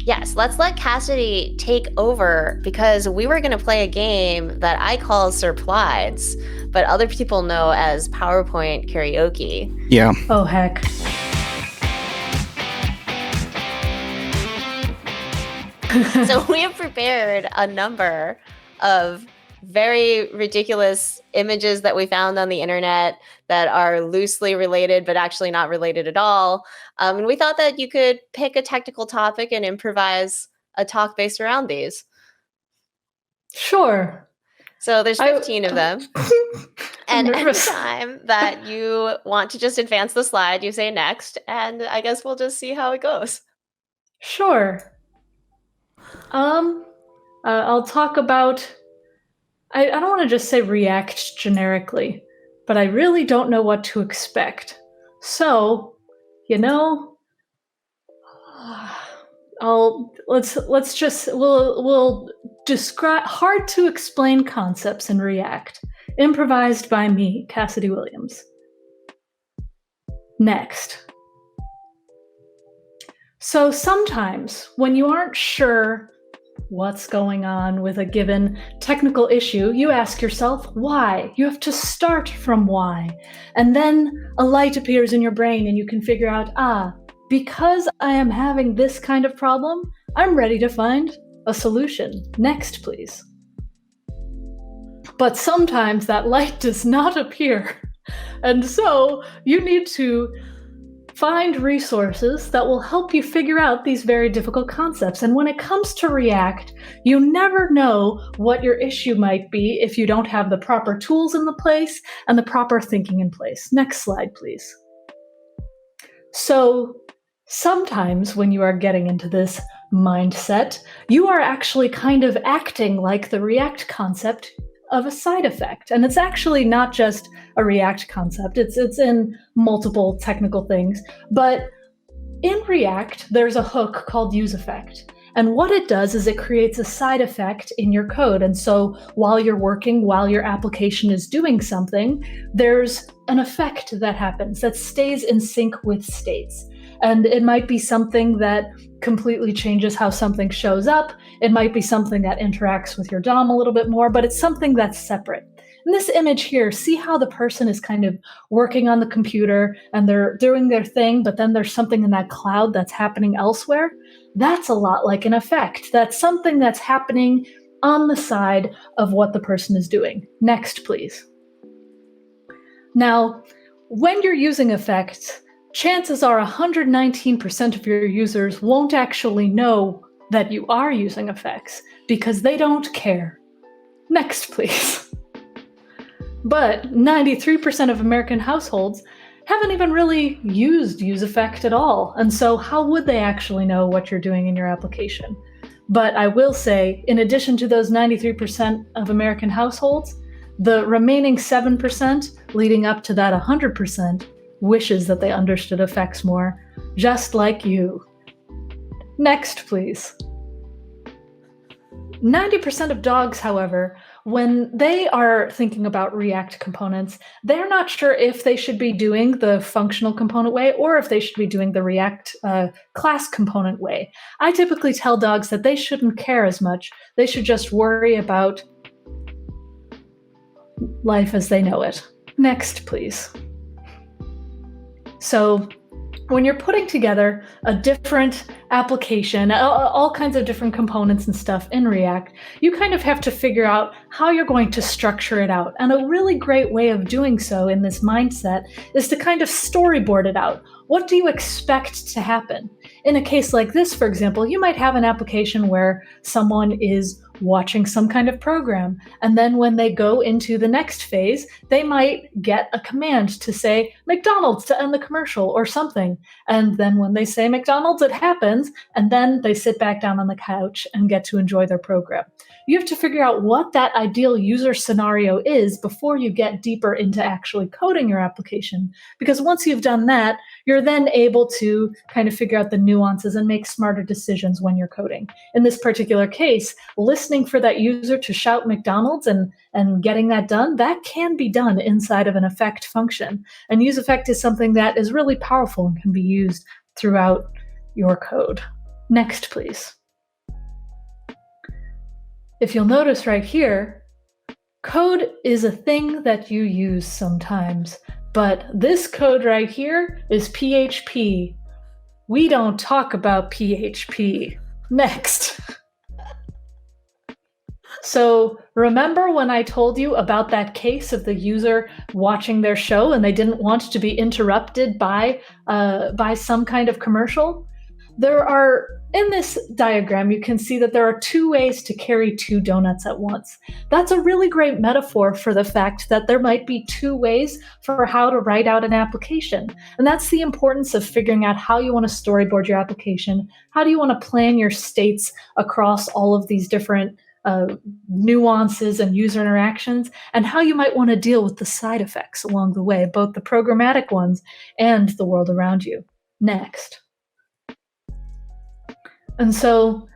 Yes, let's let Cassidy take over because we were going to play a game that I call Surplides, but other people know as PowerPoint Karaoke. Yeah. Oh, heck. So we have prepared a number of very ridiculous images that we found on the internet that are loosely related, but actually not related at all. And we thought that you could pick a technical topic and improvise a talk based around these. Sure. So there's 15 of them. And anytime that you want to just advance the slide, you say next, and I guess we'll just see how it goes. Sure. I'll talk about, I don't want to just say react generically, but I really don't know what to expect. So, we'll describe hard to explain concepts in React, improvised by me, Cassidy Williams. Next. So sometimes when you aren't sure what's going on with a given technical issue, you ask yourself why. You have to start from why. And then a light appears in your brain and you can figure out, because I am having this kind of problem, I'm ready to find a solution. Next, please. But sometimes that light does not appear. And so you need to find resources that will help you figure out these very difficult concepts. And when it comes to React, you never know what your issue might be if you don't have the proper tools in the place and the proper thinking in place. Next slide, please. So sometimes when you are getting into this mindset, you are actually kind of acting like the React concept of a side effect. And it's actually not just a React concept. It's in multiple technical things. But in React, there's a hook called useEffect. And what it does is it creates a side effect in your code. And so while you're working, while your application is doing something, there's an effect that happens that stays in sync with states. And it might be something that completely changes how something shows up. It might be something that interacts with your DOM a little bit more, but it's something that's separate. In this image here, see how the person is kind of working on the computer and they're doing their thing, but then there's something in that cloud that's happening elsewhere? That's a lot like an effect. That's something that's happening on the side of what the person is doing. Next, please. Now, when you're using effects, chances are 119% of your users won't actually know that you are using effects because they don't care. Next, please. But 93% of American households haven't even really used useEffect at all. And so how would they actually know what you're doing in your application? But I will say, in addition to those 93% of American households, the remaining 7% leading up to that 100% wishes that they understood effects more, just like you. Next, please. 90% of dogs, however, when they are thinking about React components, they're not sure if they should be doing the functional component way or if they should be doing the React class component way. I typically tell dogs that they shouldn't care as much. They should just worry about life as they know it. Next, please. So when you're putting together a different application, all kinds of different components and stuff in React, you kind of have to figure out how you're going to structure it out. And a really great way of doing so in this mindset is to kind of storyboard it out. What do you expect to happen? In a case like this, for example, you might have an application where someone is watching some kind of program, and then when they go into the next phase, they might get a command to say McDonald's to end the commercial or something. And then when they say McDonald's, it happens, and then they sit back down on the couch and get to enjoy their program. You have to figure out what that ideal user scenario is before you get deeper into actually coding your application. Because once you've done that, you're then able to kind of figure out the nuances and make smarter decisions when you're coding. In this particular case, listening for that user to shout McDonald's and getting that done, that can be done inside of an effect function. And useEffect is something that is really powerful and can be used throughout your code. Next, please. If you'll notice right here, code is a thing that you use sometimes, but this code right here is PHP. We don't talk about PHP. Next. So remember when I told you about that case of the user watching their show and they didn't want to be interrupted by some kind of commercial? There are, in this diagram, you can see that there are 2 ways to carry 2 donuts at once. That's a really great metaphor for the fact that there might be 2 ways for how to write out an application. And that's the importance of figuring out how you want to storyboard your application. How do you want to plan your states across all of these different nuances and user interactions, and how you might want to deal with the side effects along the way, both the programmatic ones and the world around you. Next. And so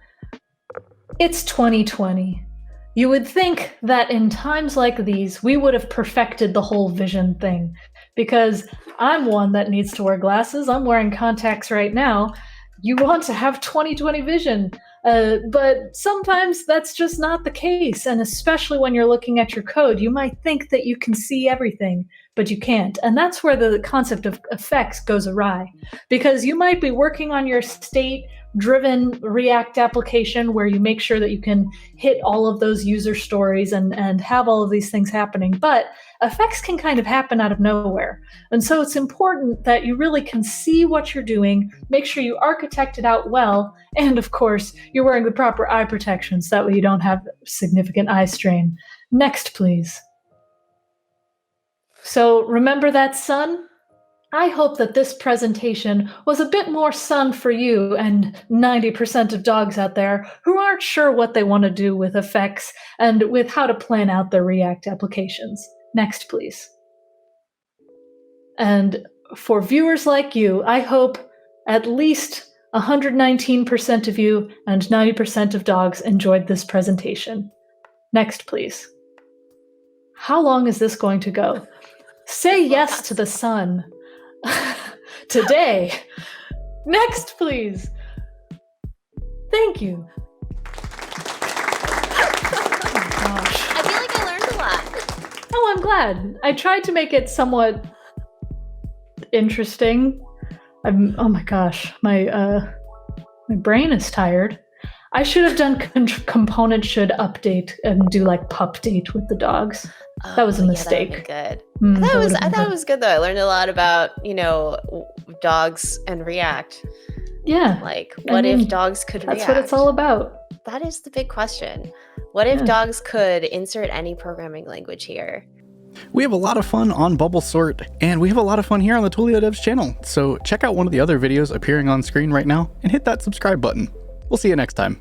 it's 2020. You would think that in times like these, we would have perfected the whole vision thing, because I'm one that needs to wear glasses. I'm wearing contacts right now. You want to have 20/20 vision. But sometimes that's just not the case. And especially when you're looking at your code, you might think that you can see everything, but you can't. And that's where the concept of effects goes awry. Because you might be working on your state-driven React application where you make sure that you can hit all of those user stories and have all of these things happening. But effects can kind of happen out of nowhere. And so it's important that you really can see what you're doing, make sure you architect it out well, and of course, you're wearing the proper eye protection so that way you don't have significant eye strain. Next, please. So remember that sun? I hope that this presentation was a bit more sun for you and 90% of dogs out there who aren't sure what they want to do with effects and with how to plan out their React applications. Next, please. And for viewers like you, I hope at least 119% of you and 90% of dogs enjoyed this presentation. Next, please. How long is this going to go? Say yes to the sun. Today. Next, please. Thank you. I feel like I learned a lot. Oh, I'm glad. I tried to make it somewhat interesting. Oh my gosh, my brain is tired. I should have done component should update and do like pup date with the dogs. That was a mistake. Yeah, good. I thought it was good though. I learned a lot about, dogs and React. Yeah. Like, what if dogs could react? That's what it's all about. That is the big question. What if dogs could insert any programming language here? We have a lot of fun on Bubblesort, and we have a lot of fun here on the Twilio Devs channel. So check out one of the other videos appearing on screen right now and hit that subscribe button. We'll see you next time.